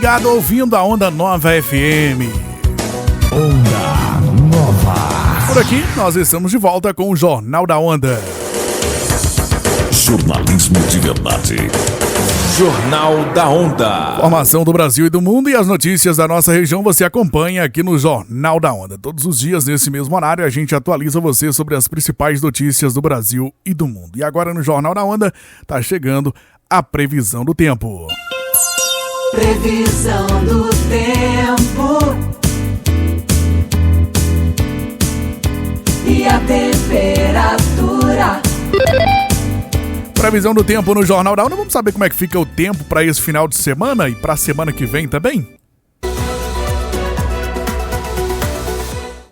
ligado ouvindo a Onda Nova FM. Onda Nova. Por aqui, nós estamos de volta com o Jornal da Onda. Jornalismo de verdade. Jornal da Onda. Informação do Brasil e do mundo e as notícias da nossa região você acompanha aqui no Jornal da Onda. Todos os dias, nesse mesmo horário, a gente atualiza você sobre as principais notícias do Brasil e do mundo. E agora no Jornal da Onda tá chegando a previsão do tempo. Previsão do tempo e a temperatura. Previsão do tempo no Jornal da Onda. Vamos saber como é que fica o tempo para esse final de semana e para a semana que vem também?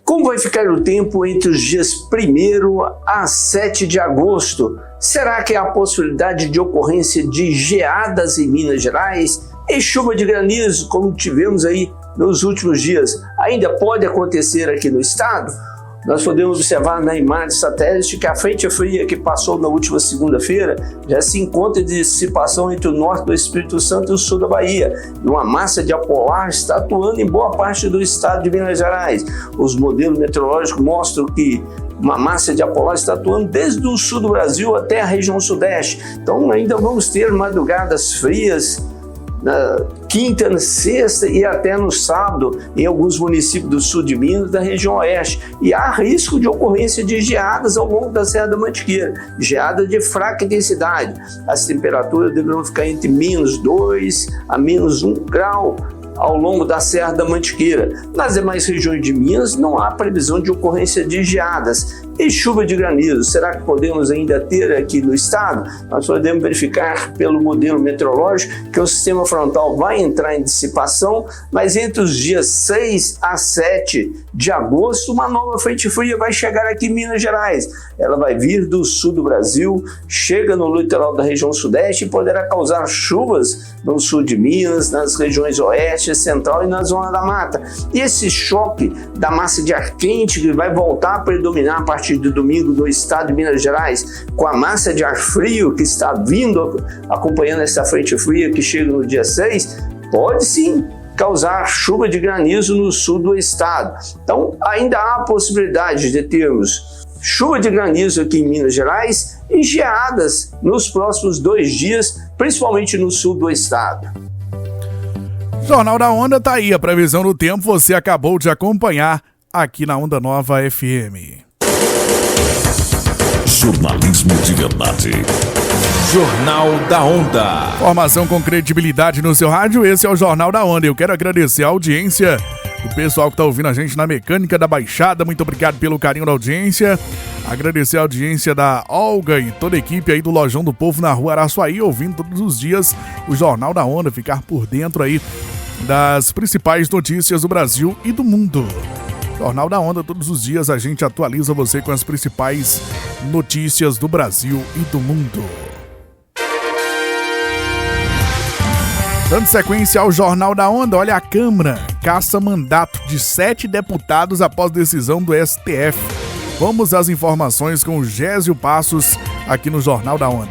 Como vai ficar o tempo entre os dias 1º a 7 de agosto? Será que há a possibilidade de ocorrência de geadas em Minas Gerais e chuva de granizo, como tivemos aí nos últimos dias? Ainda pode acontecer aqui no estado? Nós podemos observar na imagem satélite que a frente fria que passou na última segunda-feira já se encontra em dissipação entre o norte do Espírito Santo e o sul da Bahia. E uma massa de ar polar está atuando em boa parte do estado de Minas Gerais. Os modelos meteorológicos mostram que uma massa de ar polar está atuando desde o sul do Brasil até a região sudeste. Então ainda vamos ter madrugadas frias na quinta, na sexta e até no sábado em alguns municípios do sul de Minas, da região oeste. E há risco de ocorrência de geadas ao longo da Serra da Mantiqueira, geada de fraca intensidade. As temperaturas deverão ficar entre -2 a -1 grau ao longo da Serra da Mantiqueira. Nas demais regiões de Minas não há previsão de ocorrência de geadas. E chuva de granizo, será que podemos ainda ter aqui no estado? Nós podemos verificar pelo modelo meteorológico que o sistema frontal vai entrar em dissipação, mas entre os dias 6 a 7 de agosto, uma nova frente fria vai chegar aqui em Minas Gerais. Ela vai vir do sul do Brasil, chega no litoral da região sudeste e poderá causar chuvas no sul de Minas, nas regiões oeste, central e na zona da mata. E esse choque da massa de ar quente que vai voltar a predominar a partir de domingo no estado de Minas Gerais, com a massa de ar frio que está vindo acompanhando essa frente fria que chega no dia 6, pode sim causar chuva de granizo no sul do estado. Então ainda há a possibilidade de termos chuva de granizo aqui em Minas Gerais e geadas nos próximos 2 dias, principalmente no sul do estado. Jornal da Onda tá aí, a previsão do tempo você acabou de acompanhar aqui na Onda Nova FM. Jornalismo de verdade. Jornal da Onda. Informação com credibilidade no seu rádio, esse é o Jornal da Onda. Eu quero agradecer a audiência do pessoal que está ouvindo a gente na Mecânica da Baixada. Muito obrigado pelo carinho da audiência. Agradecer a audiência da Olga e toda a equipe aí do Lojão do Povo na Rua Araçuaí, ouvindo todos os dias o Jornal da Onda, ficar por dentro aí das principais notícias do Brasil e do mundo. Jornal da Onda, todos os dias a gente atualiza você com as principais notícias do Brasil e do mundo. Dando sequência ao Jornal da Onda, olha, a Câmara caça mandato de 7 deputados após decisão do STF. Vamos às informações com o Gésio Passos aqui no Jornal da Onda.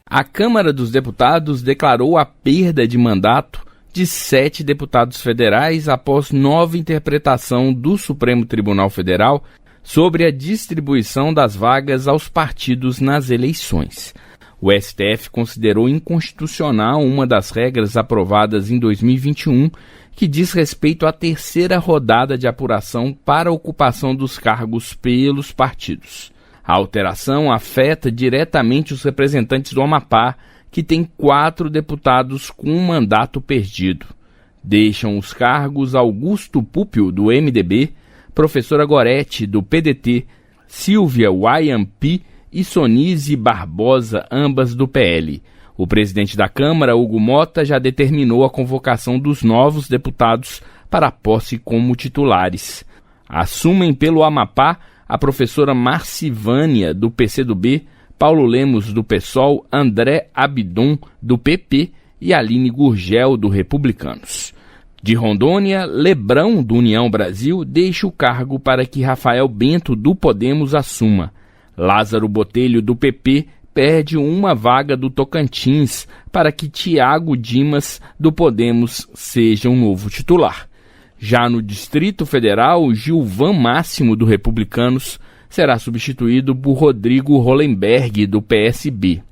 A Câmara dos Deputados declarou a perda de mandato de 7 deputados federais após nova interpretação do Supremo Tribunal Federal sobre a distribuição das vagas aos partidos nas eleições. O STF considerou inconstitucional uma das regras aprovadas em 2021, que diz respeito à terceira rodada de apuração para a ocupação dos cargos pelos partidos. A alteração afeta diretamente os representantes do Amapá, que tem 4 deputados com um mandato perdido. Deixam os cargos Augusto Púpio, do MDB, Professora Gorete, do PDT, Silvia Wayampi e Sonise Barbosa, ambas do PL. O presidente da Câmara, Hugo Mota, já determinou a convocação dos novos deputados para a posse como titulares. Assumem pelo Amapá a professora Marcivânia, do PCdoB, Paulo Lemos, do PSOL, André Abdon, do PP e Aline Gurgel, do Republicanos. De Rondônia, Lebrão, do União Brasil, deixa o cargo para que Rafael Bento, do Podemos, assuma. Lázaro Botelho, do PP, perde uma vaga do Tocantins para que Tiago Dimas, do Podemos, seja um novo titular. Já no Distrito Federal, Gilvan Máximo, do Republicanos, será substituído por Rodrigo Hollenberg, do PSB.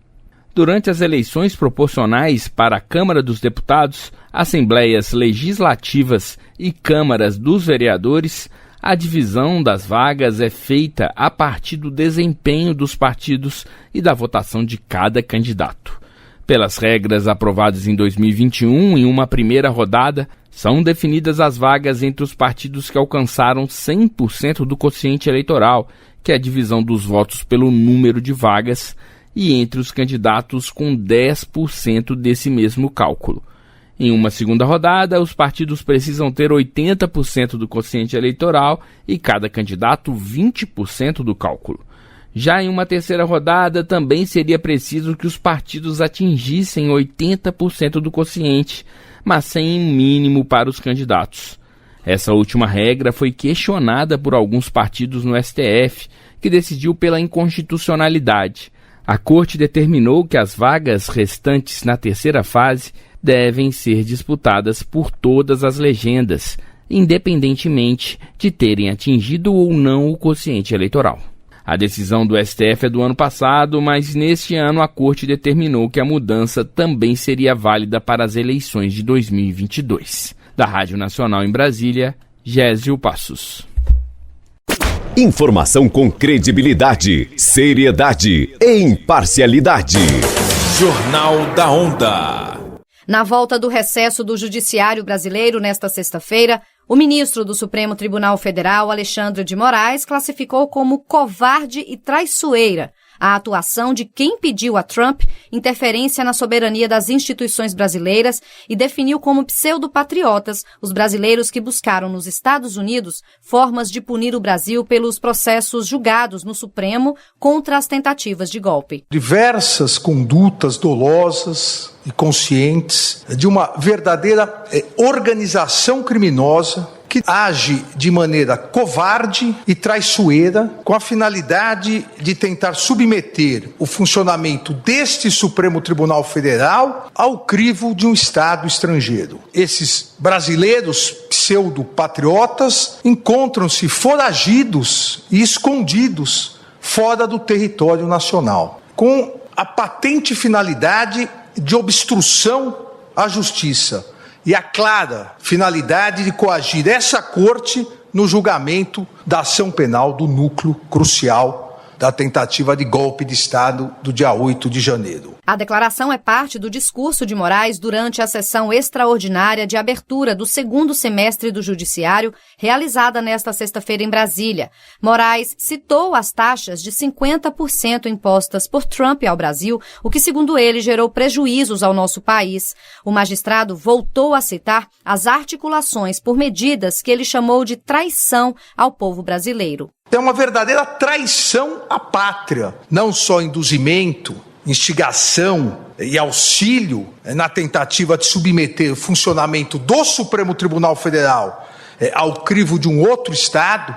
Durante as eleições proporcionais para a Câmara dos Deputados, Assembleias Legislativas e Câmaras dos Vereadores, a divisão das vagas é feita a partir do desempenho dos partidos e da votação de cada candidato. Pelas regras aprovadas em 2021, em uma primeira rodada, são definidas as vagas entre os partidos que alcançaram 100% do quociente eleitoral, que é a divisão dos votos pelo número de vagas, e entre os candidatos com 10% desse mesmo cálculo. Em uma segunda rodada, os partidos precisam ter 80% do quociente eleitoral e cada candidato 20% do cálculo. Já em uma terceira rodada, também seria preciso que os partidos atingissem 80% do quociente, mas sem um mínimo para os candidatos. Essa última regra foi questionada por alguns partidos no STF, que decidiu pela inconstitucionalidade. A Corte determinou que as vagas restantes na terceira fase devem ser disputadas por todas as legendas, independentemente de terem atingido ou não o quociente eleitoral. A decisão do STF é do ano passado, mas neste ano a Corte determinou que a mudança também seria válida para as eleições de 2022. Da Rádio Nacional em Brasília, Gésio Passos. Informação com credibilidade, seriedade e imparcialidade. Jornal da Onda. Na volta do recesso do Judiciário Brasileiro nesta sexta-feira, o ministro do Supremo Tribunal Federal, Alexandre de Moraes, classificou como covarde e traiçoeira a atuação de quem pediu a Trump interferência na soberania das instituições brasileiras e definiu como pseudopatriotas os brasileiros que buscaram nos Estados Unidos formas de punir o Brasil pelos processos julgados no Supremo contra as tentativas de golpe. Diversas condutas dolosas e conscientes de uma verdadeira organização criminosa que age de maneira covarde e traiçoeira com a finalidade de tentar submeter o funcionamento deste Supremo Tribunal Federal ao crivo de um Estado estrangeiro. Esses brasileiros pseudo-patriotas encontram-se foragidos e escondidos fora do território nacional, com a patente finalidade de obstrução à justiça e a clara finalidade de coagir essa corte no julgamento da ação penal do núcleo crucial da tentativa de golpe de Estado do dia 8 de janeiro. A declaração é parte do discurso de Moraes durante a sessão extraordinária de abertura do segundo semestre do Judiciário, realizada nesta sexta-feira em Brasília. Moraes citou as taxas de 50% impostas por Trump ao Brasil, o que, segundo ele, gerou prejuízos ao nosso país. O magistrado voltou a citar as articulações por medidas que ele chamou de traição ao povo brasileiro. É uma verdadeira traição à pátria, não só induzimento, instigação e auxílio na tentativa de submeter o funcionamento do Supremo Tribunal Federal ao crivo de um outro Estado,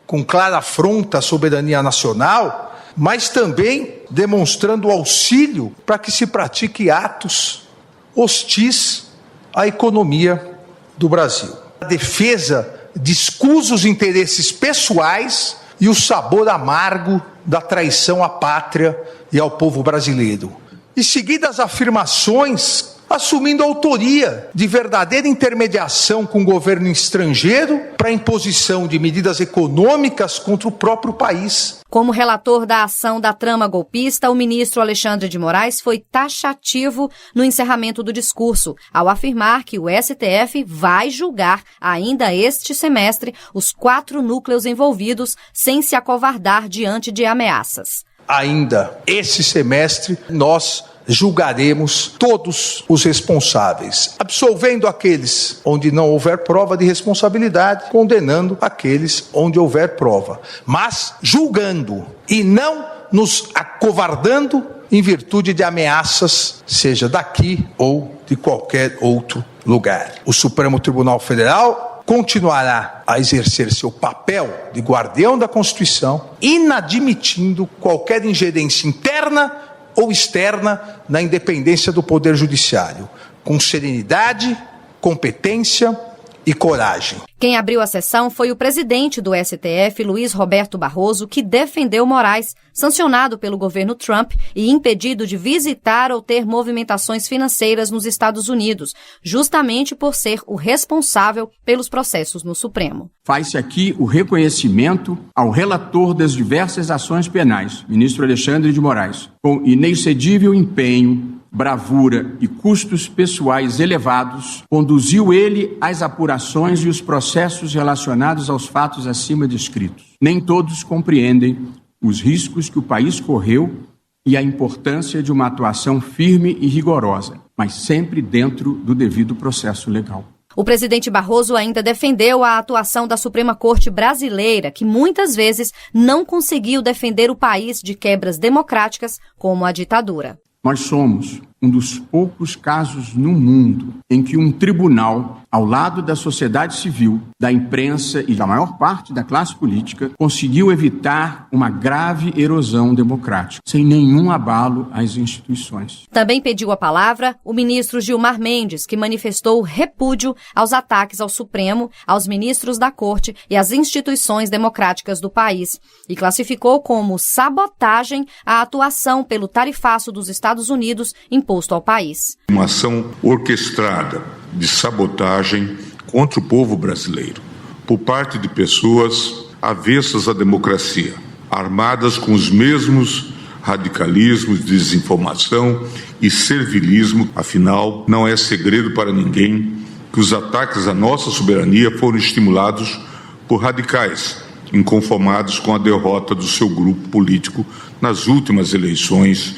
com clara afronta à soberania nacional, mas também demonstrando auxílio para que se pratique atos hostis à economia do Brasil. A defesa de escusos interesses pessoais e o sabor amargo da traição à pátria e ao povo brasileiro. E seguidas afirmações assumindo autoria de verdadeira intermediação com o governo estrangeiro para a imposição de medidas econômicas contra o próprio país. Como relator da ação da trama golpista, o ministro Alexandre de Moraes foi taxativo no encerramento do discurso, ao afirmar que o STF vai julgar ainda este semestre os 4 núcleos envolvidos sem se acovardar diante de ameaças. Ainda esse semestre, nós julgaremos todos os responsáveis, absolvendo aqueles onde não houver prova de responsabilidade, condenando aqueles onde houver prova, mas julgando e não nos acovardando em virtude de ameaças, seja daqui ou de qualquer outro lugar. O Supremo Tribunal Federal continuará a exercer seu papel de guardião da Constituição, inadmitindo qualquer ingerência interna ou externa na independência do Poder Judiciário, com serenidade, competência e coragem. Quem abriu a sessão foi o presidente do STF, Luiz Roberto Barroso, que defendeu Moraes, sancionado pelo governo Trump e impedido de visitar ou ter movimentações financeiras nos Estados Unidos, justamente por ser o responsável pelos processos no Supremo. Faz-se aqui o reconhecimento ao relator das diversas ações penais, ministro Alexandre de Moraes, com inexcedível empenho, bravura e custos pessoais elevados, conduziu ele às apurações e os processos relacionados aos fatos acima descritos. Nem todos compreendem os riscos que o país correu e a importância de uma atuação firme e rigorosa, mas sempre dentro do devido processo legal. O presidente Barroso ainda defendeu a atuação da Suprema Corte brasileira, que muitas vezes não conseguiu defender o país de quebras democráticas como a ditadura. Nós somos um dos poucos casos no mundo em que um tribunal, ao lado da sociedade civil, da imprensa e da maior parte da classe política, conseguiu evitar uma grave erosão democrática, sem nenhum abalo às instituições. Também pediu a palavra o ministro Gilmar Mendes, que manifestou repúdio aos ataques ao Supremo, aos ministros da Corte e às instituições democráticas do país, e classificou como sabotagem a atuação pelo tarifaço dos Estados Unidos imposto ao país. Uma ação orquestrada de sabotagem contra o povo brasileiro, por parte de pessoas avessas à democracia, armadas com os mesmos radicalismos, desinformação e servilismo. Afinal, não é segredo para ninguém que os ataques à nossa soberania foram estimulados por radicais, inconformados com a derrota do seu grupo político nas últimas eleições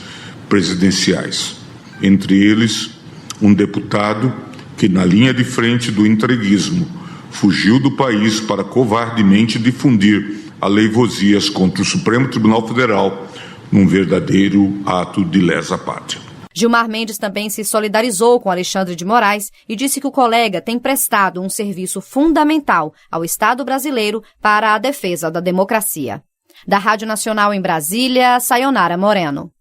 presidenciais. Entre eles, um deputado que, na linha de frente do entreguismo, fugiu do país para covardemente difundir aleivosias contra o Supremo Tribunal Federal num verdadeiro ato de lesa pátria. Gilmar Mendes também se solidarizou com Alexandre de Moraes e disse que o colega tem prestado um serviço fundamental ao Estado brasileiro para a defesa da democracia. Da Rádio Nacional em Brasília, Sayonara Moreno.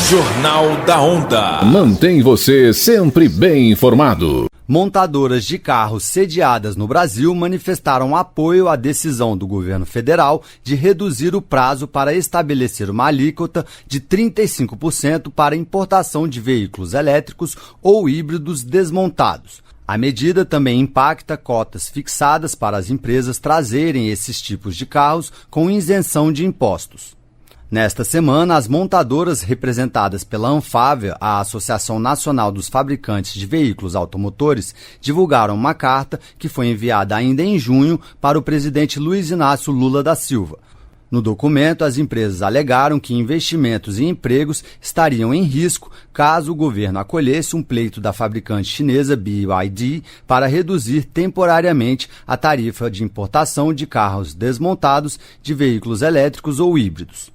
Jornal da Onda. Mantém você sempre bem informado. Montadoras de carros sediadas no Brasil manifestaram apoio à decisão do governo federal de reduzir o prazo para estabelecer uma alíquota de 35% para importação de veículos elétricos ou híbridos desmontados. A medida também impacta cotas fixadas para as empresas trazerem esses tipos de carros com isenção de impostos. Nesta semana, as montadoras representadas pela Anfávia, a Associação Nacional dos Fabricantes de Veículos Automotores, divulgaram uma carta que foi enviada ainda em junho para o presidente Luiz Inácio Lula da Silva. No documento, as empresas alegaram que investimentos e empregos estariam em risco caso o governo acolhesse um pleito da fabricante chinesa BYD para reduzir temporariamente a tarifa de importação de carros desmontados de veículos elétricos ou híbridos.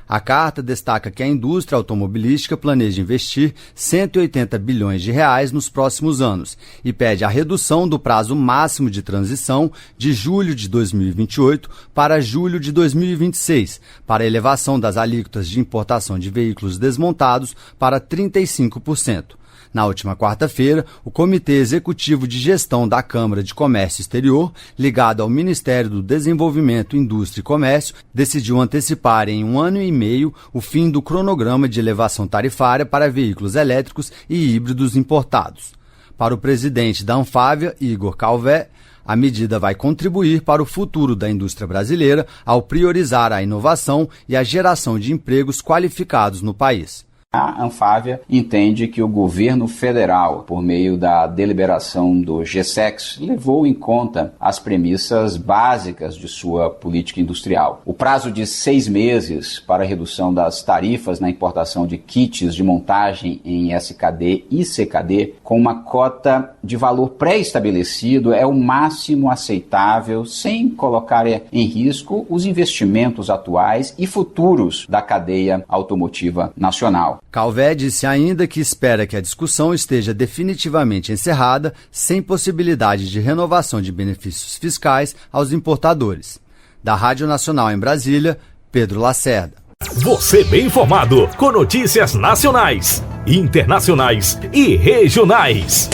A carta destaca que a indústria automobilística planeja investir 180 bilhões de reais nos próximos anos e pede a redução do prazo máximo de transição de julho de 2028 para julho de 2026, para a elevação das alíquotas de importação de veículos desmontados para 35%. Na última quarta-feira, o Comitê Executivo de Gestão da Câmara de Comércio Exterior, ligado ao Ministério do Desenvolvimento, Indústria e Comércio, decidiu antecipar em 1 ano e meio o fim do cronograma de elevação tarifária para veículos elétricos e híbridos importados. Para o presidente da Anfávia, Igor Calvé, a medida vai contribuir para o futuro da indústria brasileira ao priorizar a inovação e a geração de empregos qualificados no país. A Anfávia entende que o governo federal, por meio da deliberação do GSEX, levou em conta as premissas básicas de sua política industrial. O prazo de 6 meses para a redução das tarifas na importação de kits de montagem em SKD e CKD, com uma cota de valor pré-estabelecido, é o máximo aceitável, sem colocar em risco os investimentos atuais e futuros da cadeia automotiva nacional. Calvé disse ainda que espera que a discussão esteja definitivamente encerrada, sem possibilidade de renovação de benefícios fiscais aos importadores. Da Rádio Nacional em Brasília, Pedro Lacerda. Você bem informado com notícias nacionais, internacionais e regionais.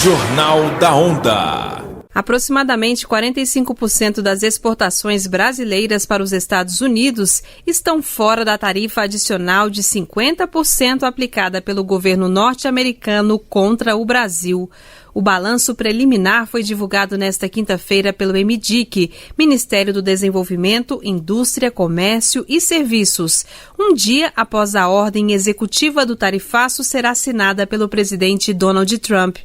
Jornal da Onda. Aproximadamente 45% das exportações brasileiras para os Estados Unidos estão fora da tarifa adicional de 50% aplicada pelo governo norte-americano contra o Brasil. O balanço preliminar foi divulgado nesta quinta-feira pelo MDIC, Ministério do Desenvolvimento, Indústria, Comércio e Serviços, um dia após a ordem executiva do tarifaço ser assinada pelo presidente Donald Trump.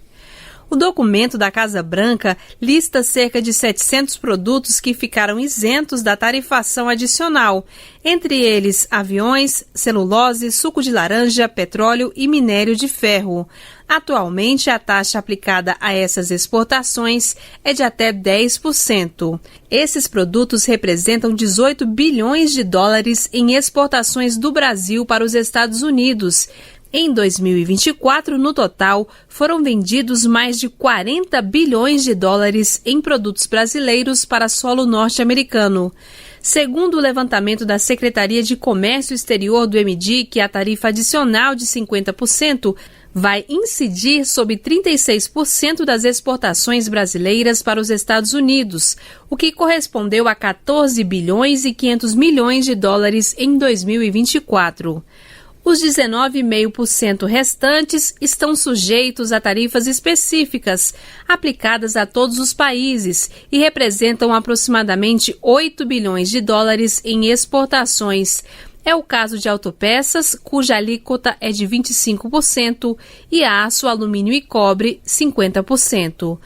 O documento da Casa Branca lista cerca de 700 produtos que ficaram isentos da tarifação adicional, entre eles aviões, celulose, suco de laranja, petróleo e minério de ferro. Atualmente, a taxa aplicada a essas exportações é de até 10%. Esses produtos representam 18 bilhões de dólares em exportações do Brasil para os Estados Unidos. Em 2024, no total, foram vendidos mais de 40 bilhões de dólares em produtos brasileiros para solo norte-americano. Segundo o levantamento da Secretaria de Comércio Exterior do MDIC, a tarifa adicional de 50% vai incidir sobre 36% das exportações brasileiras para os Estados Unidos, o que correspondeu a 14 bilhões e 500 milhões de dólares em 2024. Os 19,5% restantes estão sujeitos a tarifas específicas, aplicadas a todos os países, e representam aproximadamente 8 bilhões de dólares em exportações. É o caso de autopeças, cuja alíquota é de 25%, e aço, alumínio e cobre, 50%.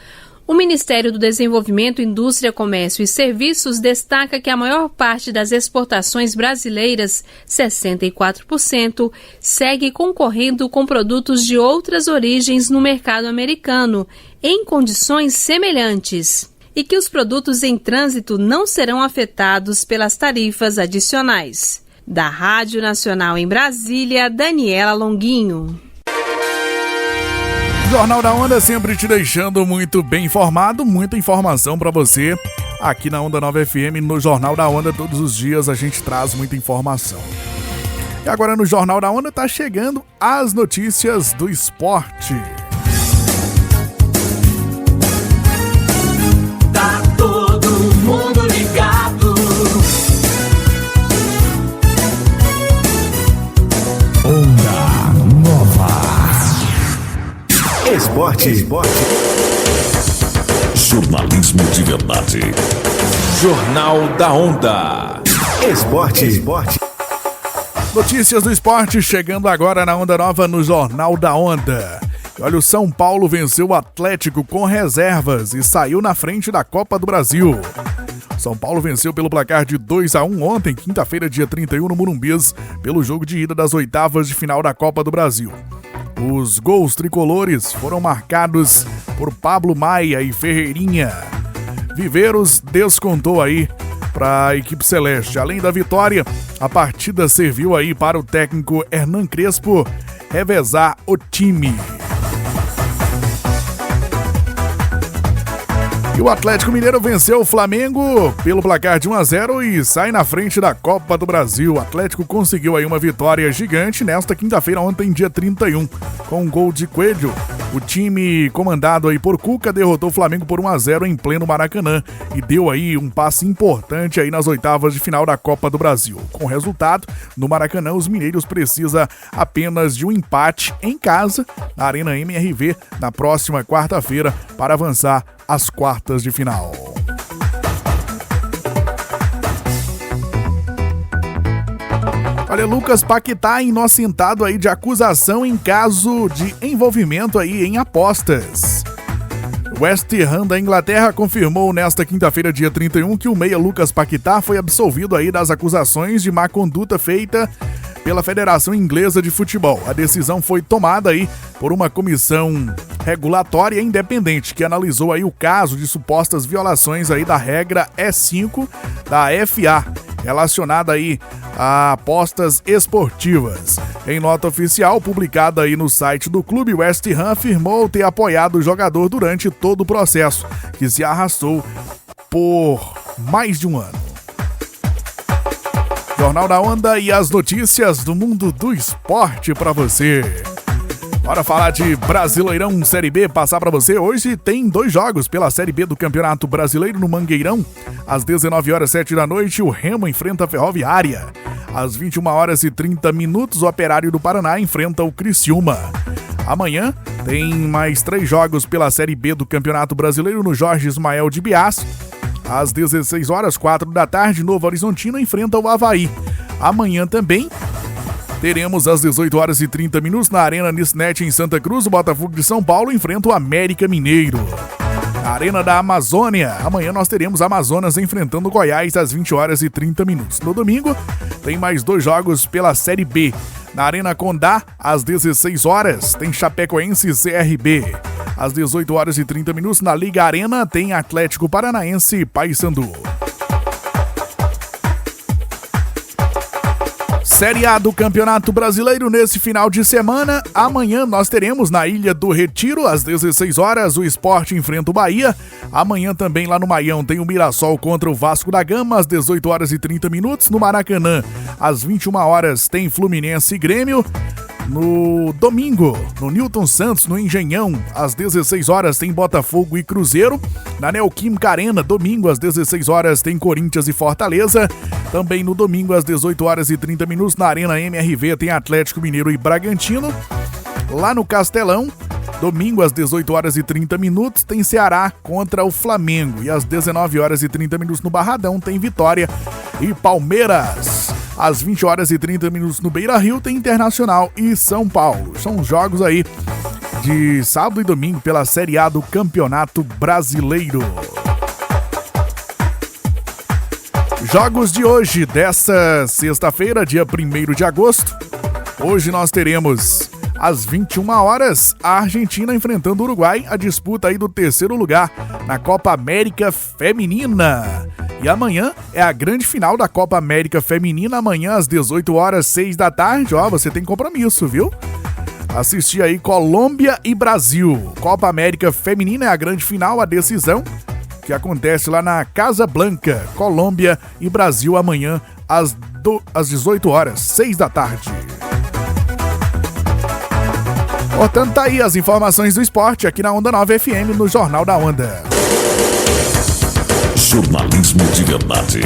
O Ministério do Desenvolvimento, Indústria, Comércio e Serviços destaca que a maior parte das exportações brasileiras, 64%, segue concorrendo com produtos de outras origens no mercado americano, em condições semelhantes, e que os produtos em trânsito não serão afetados pelas tarifas adicionais. Da Rádio Nacional em Brasília, Daniela Longuinho. Jornal da Onda sempre te deixando muito bem informado, muita informação para você. Aqui na Onda 9 FM, no Jornal da Onda, todos os dias a gente traz muita informação. E agora no Jornal da Onda tá chegando as notícias do esporte. Tá todo mundo ligado. Onda Nova. Esporte. Jornalismo de verdade. Jornal da Onda. Esporte. Notícias do esporte chegando agora na Onda Nova no Jornal da Onda. Olha, o São Paulo venceu o Atlético com reservas e saiu na frente da Copa do Brasil. São Paulo venceu pelo placar de 2-1 ontem, quinta-feira, dia 31, no Morumbis, pelo jogo de ida das oitavas de final da Copa do Brasil. Os gols tricolores foram marcados por Pablo Maia e Ferreirinha. Viveiros descontou aí para a equipe celeste. Além da vitória, a partida serviu aí para o técnico Hernan Crespo revezar o time. E o Atlético Mineiro venceu o Flamengo pelo placar de 1-0 e sai na frente da Copa do Brasil. O Atlético conseguiu aí uma vitória gigante nesta quinta-feira, ontem, dia 31, com um gol de Coelho. O time comandado aí por Cuca derrotou o Flamengo por 1-0 em pleno Maracanã e deu aí um passe importante aí nas oitavas de final da Copa do Brasil. Com o resultado, no Maracanã, os mineiros precisam apenas de um empate em casa na Arena MRV na próxima quarta-feira para avançar às quartas de final. Olha, Lucas Paquetá inocentado aí de acusação em caso de envolvimento aí em apostas. West Ham da Inglaterra confirmou nesta quinta-feira, dia 31, que o meia Lucas Paquetá foi absolvido aí das acusações de má conduta feita pela Federação Inglesa de Futebol. A decisão foi tomada aí por uma comissão regulatória independente que analisou aí o caso de supostas violações aí da regra E5 da FA, relacionada aí a apostas esportivas. Em nota oficial publicada aí no site do clube, West Ham afirmou ter apoiado o jogador durante todo o processo, que se arrastou por mais de um ano. Jornal da Onda e as notícias do mundo do esporte para você. Bora falar de Brasileirão Série B, passar para você. Hoje tem 2 jogos pela Série B do Campeonato Brasileiro no Mangueirão. Às 19h07 da noite, o Remo enfrenta a Ferroviária. Às 21h30, o Operário do Paraná enfrenta o Criciúma. Amanhã tem mais 3 jogos pela Série B do Campeonato Brasileiro no Jorge Ismael de Biás. Às 16h, 4 da tarde, Novo Horizontino enfrenta o Avaí. Amanhã também teremos às 18h30 na Arena Nisnet em Santa Cruz, o Botafogo de São Paulo enfrenta o América Mineiro. Na Arena da Amazônia, amanhã nós teremos Amazonas enfrentando o Goiás às 20h30. No domingo, tem mais 2 jogos pela Série B. Na Arena Condá, às 16h, tem Chapecoense e CRB. Às 18h30, na Liga Arena, tem Atlético Paranaense e Paysandu. Série A do Campeonato Brasileiro nesse final de semana. Amanhã nós teremos na Ilha do Retiro, às 16h, o Sport enfrenta o Bahia. Amanhã também lá no Maião tem o Mirassol contra o Vasco da Gama, às 18h30. No Maracanã, às 21h, tem Fluminense e Grêmio. No domingo, no Newton Santos, no Engenhão, às 16h, tem Botafogo e Cruzeiro. Na Neoquímica Arena, domingo, às 16h, tem Corinthians e Fortaleza. Também no domingo, às 18h30, na Arena MRV, tem Atlético Mineiro e Bragantino. Lá no Castelão, domingo, às 18h30, tem Ceará contra o Flamengo. E às 19h30, no Barradão, tem Vitória e Palmeiras. Às 20h30, no Beira-Rio, tem Internacional e São Paulo. São os jogos aí de sábado e domingo pela Série A do Campeonato Brasileiro. Jogos de hoje, dessa sexta-feira, dia 1º de agosto. Hoje nós teremos, às 21h, a Argentina enfrentando o Uruguai, a disputa aí do 3º lugar na Copa América Feminina. E amanhã é a grande final da Copa América Feminina, amanhã às 18h, 6 da tarde. Ó, você tem compromisso, viu? Assistir aí Colômbia e Brasil. Copa América Feminina é a grande final, a decisão, que acontece lá na Casa Blanca. Colômbia e Brasil amanhã às 18h, 6 da tarde. Portanto, tá aí as informações do esporte aqui na Onda 9 FM, no Jornal da Onda. Jornalismo de verdade.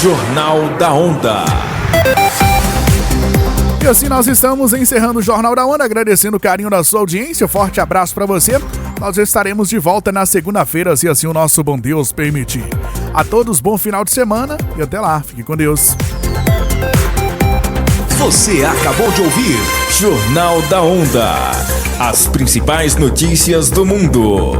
Jornal da Onda. E assim nós estamos encerrando o Jornal da Onda, agradecendo o carinho da sua audiência. Forte abraço para você. Nós estaremos de volta na segunda-feira, se assim o nosso bom Deus permitir. A todos, bom final de semana e até lá. Fique com Deus. Você acabou de ouvir Jornal da Onda. As principais notícias do mundo.